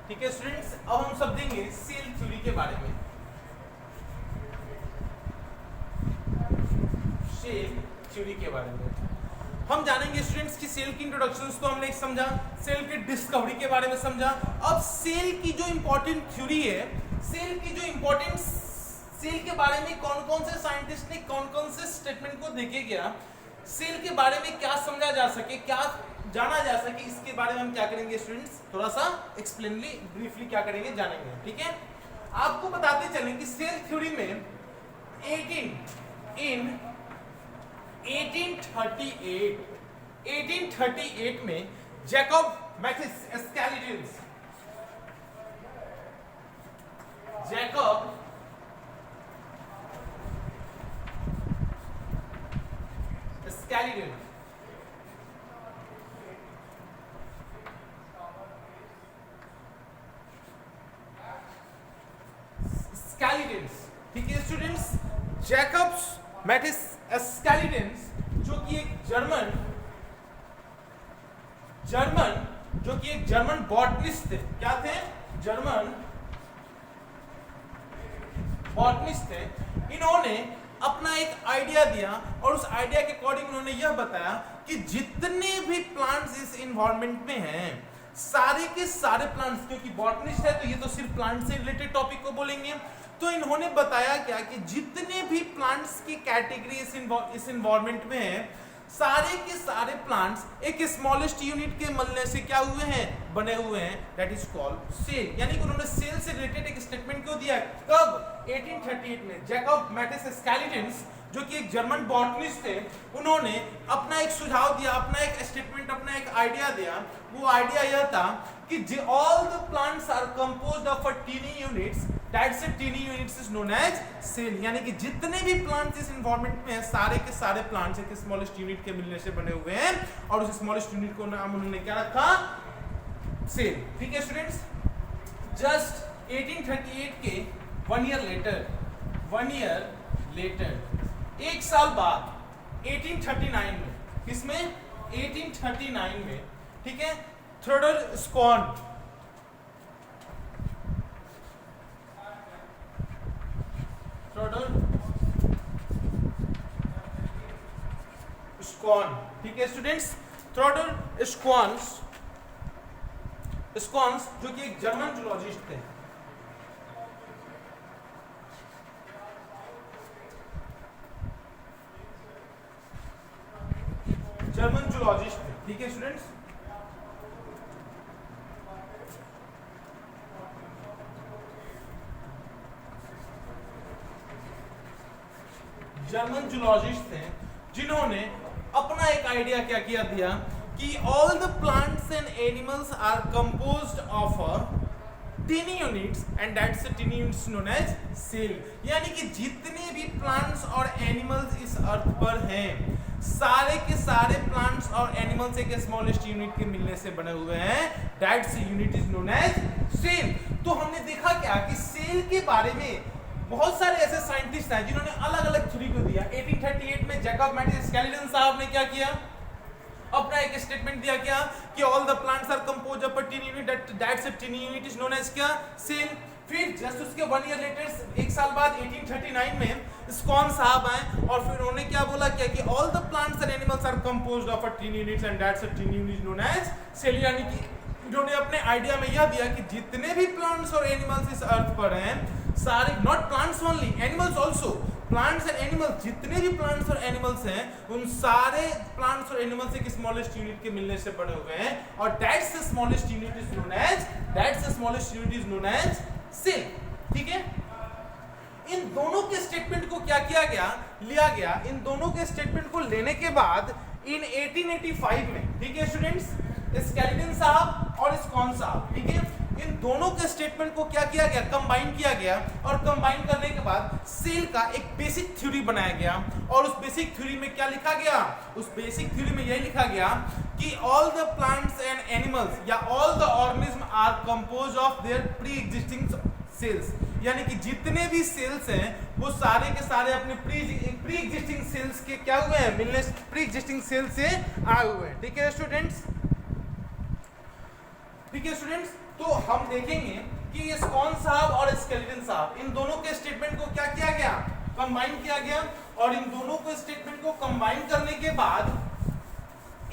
ठीक है स्टूडेंट्स, अब हम सब देंगे सेल थ्योरी के बारे में। सेल थ्योरी के बारे में हम जानेंगे स्टूडेंट्स की सेल की इंट्रोडक्शंस तो हमने समझा, सेल की डिस्कवरी के बारे में समझा। अब सेल की जो इंपॉर्टेंट थ्योरी है, सेल की जो इंपॉर्टेंट सेल के बारे में कौन कौन से साइंटिस्ट ने कौन कौन से स्टेटमेंट को देखे गया, सेल के बारे में क्या समझा जा सके, क्या जाना जा सके, इसके बारे में हम क्या करेंगे स्टूडेंट्स, थोड़ा सा एक्सप्लेनली ब्रीफली क्या करेंगे जानेंगे। ठीक है, आपको बताते चलें कि सेल थ्योरी में 1838 में जैकब मैथिस एस्कैलिडेंस ठीक है स्टूडेंट्स, जैकब्स मैथिस एस्कैलिडेंस जो कि एक जर्मन बॉटनिस्ट थे। क्या थे? जर्मन बॉटनिस्ट थे। इन्होंने अपना एक आइडिया दिया और उस आइडिया के अकॉर्डिंग उन्होंने यह बताया कि जितने भी प्लांट्स इस एनवायरनमेंट में हैं, सारे के सारे प्लांट्स, क्योंकि बॉटनिस्ट है तो ये तो सिर्फ प्लांट से रिलेटेड टॉपिक को बोलेंगे, तो इन्होंने बताया क्या कि जितने भी प्लांट्स की कैटेगरी इस एनवायरनमेंट में है, सारे के सारे प्लांट्स एक स्मॉलेस्ट यूनिट के मिलने से क्या हुए हैं, बने हुए हैं, दैट इज कॉल्ड सेल। यानी कि उन्होंने सेल से रिलेटेड एक स्टेटमेंट क्यों दिया? कब? 1838 में जैकब मैथिस एस्कैलिडेंस जो कि एक जर्मन बॉटनिस्ट थे, उन्होंने अपना एक सुझाव दिया, अपना एक स्टेटमेंट, अपना एक आइडिया दिया। वो आइडिया यह था कि all the plants are composed of tiny units, that's a tiny units is known as cell. यानी कि जितने भी प्लांट्स इस एनवायरनमेंट में हैं, सारे के सारे प्लांट्स एक स्मॉलेस्ट यूनिट के मिलने से बने हुए हैं और उस स्मॉलेस्ट यूनिट को नाम उन्होंने क्या रखा? सेल। ठीक है स्टूडेंट्स, जस्ट 1838 के वन ईयर लेटर एक साल बाद 1839 में, किसमें? 1839 में, ठीक है, थ्योडोर स्कॉन, ठीक है स्टूडेंट्स, थ्योडोर स्कॉन्स जो कि एक जर्मन जूलॉजिस्ट थे, ठीक है स्टूडेंट्स। जर्मन जूलॉजिस्ट थे जिन्होंने अपना एक आइडिया क्या किया दिया कि all the plants and animals are composed of tiny units and that's tiny units known as cell. यानी कि जितने भी प्लांट्स और एनिमल्स इस अर्थ पर हैं, सारे के सारे प्लांट्स और एनिमल्स एक स्मॉलेस्ट यूनिट के मिलने से बने हुए हैं, that's unit is known as cell. तो हमने देखा क्या कि सेल के बारे में बहुत सारे ऐसे साइंटिस्ट हैं जिन्होंने अलग अलग थ्योरी को दिया। 1838 में जैकब मैथिस एस्कैलिडेंस साहब ने क्या किया? अपना एक स्टेटमेंट दिया क्या कि all the plants are composed of a tiny unit, that's a tiny unit is known as क्या? सेल। फिर जस्ट उसके वन ईयर लेटर, एक साल बाद 1839 में स्कॉन साहब आए और फिर उन्होंने क्या बोला क्या कि all the plants and animals are composed of a tiny units and that's a tiny unit known as cell. यानी कि इन्होंने अपने आइडिया में यह दिया कि जितने भी प्लांट्स और एनिमल्स इस अर्थ पर हैं, सारे, not plants only, animals also, plants and animals, जितने भी प्लांट्स और एनिमल्स हैं, उन सारे प्लांट्स और एनिमल्स एक स्मॉलेस्ट यूनिट के मिलने से बने हुए हैं और that's the smallest unit is known as cell. ठीक है, इन दोनों के स्टेटमेंट को क्या किया गया? लिया गया। इन दोनों के स्टेटमेंट को लेने के बाद इन 1885 में, ठीक है स्टूडेंट्स, एस्कैलिडेंस साहब और स्कॉन साहब, ठीक है, इन दोनों के स्टेटमेंट को क्या किया गया? कंबाइन किया गया और कंबाइन करने के बाद सेल का एक बेसिक थ्योरी बनाया गया। और उस बेसिक थ्योरी में क्या लिखा गया? उस बेसिक थ्योरी में यही लिखा गया कि all the plants and animals या all the organism are composed of their pre existing cells. यानी कि जितने भी सेल्स हैं वो सारे के सारे अपने प्री एग्जिस्टिंग सेल्स के क्या हुए हैं? मिलने, प्री एग्जिस्टिंग सेल्स से आए हुए हैं। ठीक है स्टूडेंट्स, ठीक है स्टूडेंट्स, तो हम देखेंगे कि ये स्कॉन साहब और स्केलेटन साहब इन दोनों के स्टेटमेंट को क्या किया गया, कंबाइन किया गया, और इन दोनों को स्टेटमेंट को कंबाइन करने के बाद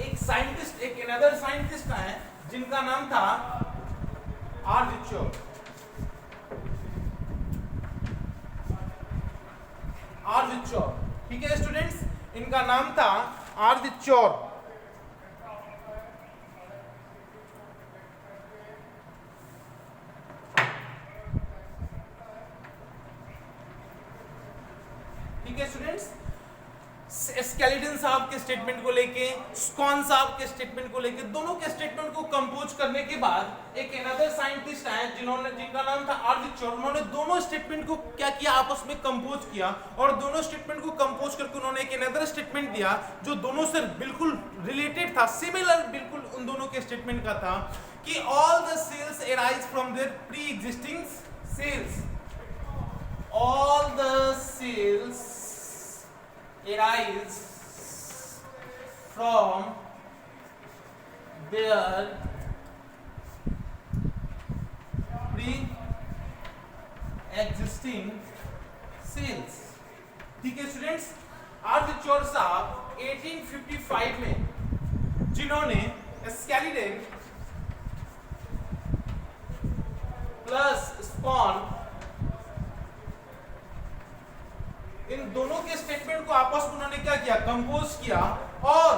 एक साइंटिस्ट, एक अनदर साइंटिस्ट आए जिनका नाम था आर्जिचो। ठीक है स्टूडेंट्स, इनका नाम था आर्जिचोर। ठीक है स्टूडेंट्स, स्केलेटन साहब के स्टेटमेंट को लेके, स्कॉन साहब के स्टेटमेंट को लेके, दोनों के स्टेटमेंट को कंपोज करने के बाद एक अनदर साइंटिस्ट आए जिनका नाम था आर्जिचोर। उन्होंने दोनों स्टेटमेंट को क्या किया, आपस में कंपोज किया, और दोनों स्टेटमेंट को कंपोज करके उन्होंने एक अनदर स्टेटमेंट दिया जो दोनों से बिल्कुल रिलेटेड था, सिमिलर बिल्कुल उन दोनों के स्टेटमेंट का था कि all the cells arise from their pre existing cells. All the cells arise from their pre-existing cells। ठीक है स्टूडेंट्स, आर्जिचोर साहब 1855 में, जिन्होंने स्केलेटन प्लस स्पॉन इन दोनों के स्टेटमेंट को आपस में उन्होंने क्या किया, कंपोज किया, और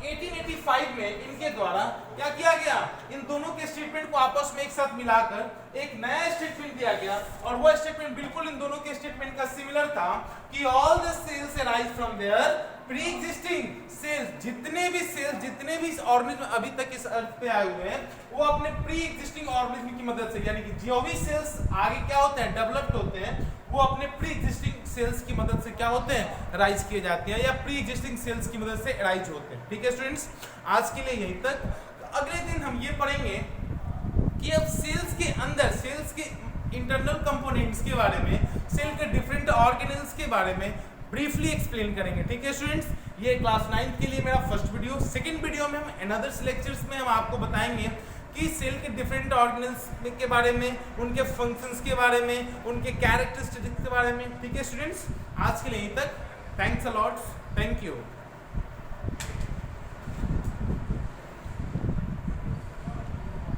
1885 में इनके द्वारा क्या किया गया, इन दोनों के स्टेटमेंट को आपस में एक साथ मिलाकर एक नया स्टेटमेंट दिया गया, और वो स्टेटमेंट बिल्कुल इन दोनों के स्टेटमेंट का सिमिलर था कि all the cells arise from their pre existing cells. जितने भी सेल्स, जितने भी ऑर्गेनिज्म अभी तक इस अर्थ पे आए हुए हैं, वो अपने प्री एग्जिस्टिंग ऑर्गेनिज्म की मदद से, यानी कि जो भी सेल्स आगे क्या होते हैं, डेवलप्ड होते हैं, वो अपने प्री एग्जिस्टिंग सेल्स की मदद से क्या होते हैं, राइज किए जाते हैं, या प्री एग्जिस्टिंग सेल्स की मदद से राइज होते हैं। ठीक है स्टूडेंट्स, आज के लिए यहीं तक। अगले दिन हम ये पढ़ेंगे कि अब सेल्स के अंदर, सेल्स के इंटरनल कंपोनेंट्स के बारे में, सेल के डिफरेंट ऑर्गेनेल्स के बारे में ब्रीफली एक्सप्लेन करेंगे। ठीक है स्टूडेंट्स, ये क्लास 9 के लिए मेरा फर्स्ट वीडियो। सेकंड वीडियो में हम अनदर लेक्चर्स में हम आपको बताएंगे कि सेल के डिफरेंट ऑर्गेनेल्स के बारे में, उनके फंक्शंस के बारे में, उनके कैरेक्टरिस्टिक्स के बारे में। ठीक है स्टूडेंट्स, आज के लिए यहीं तक। Thanks a lot, thank you.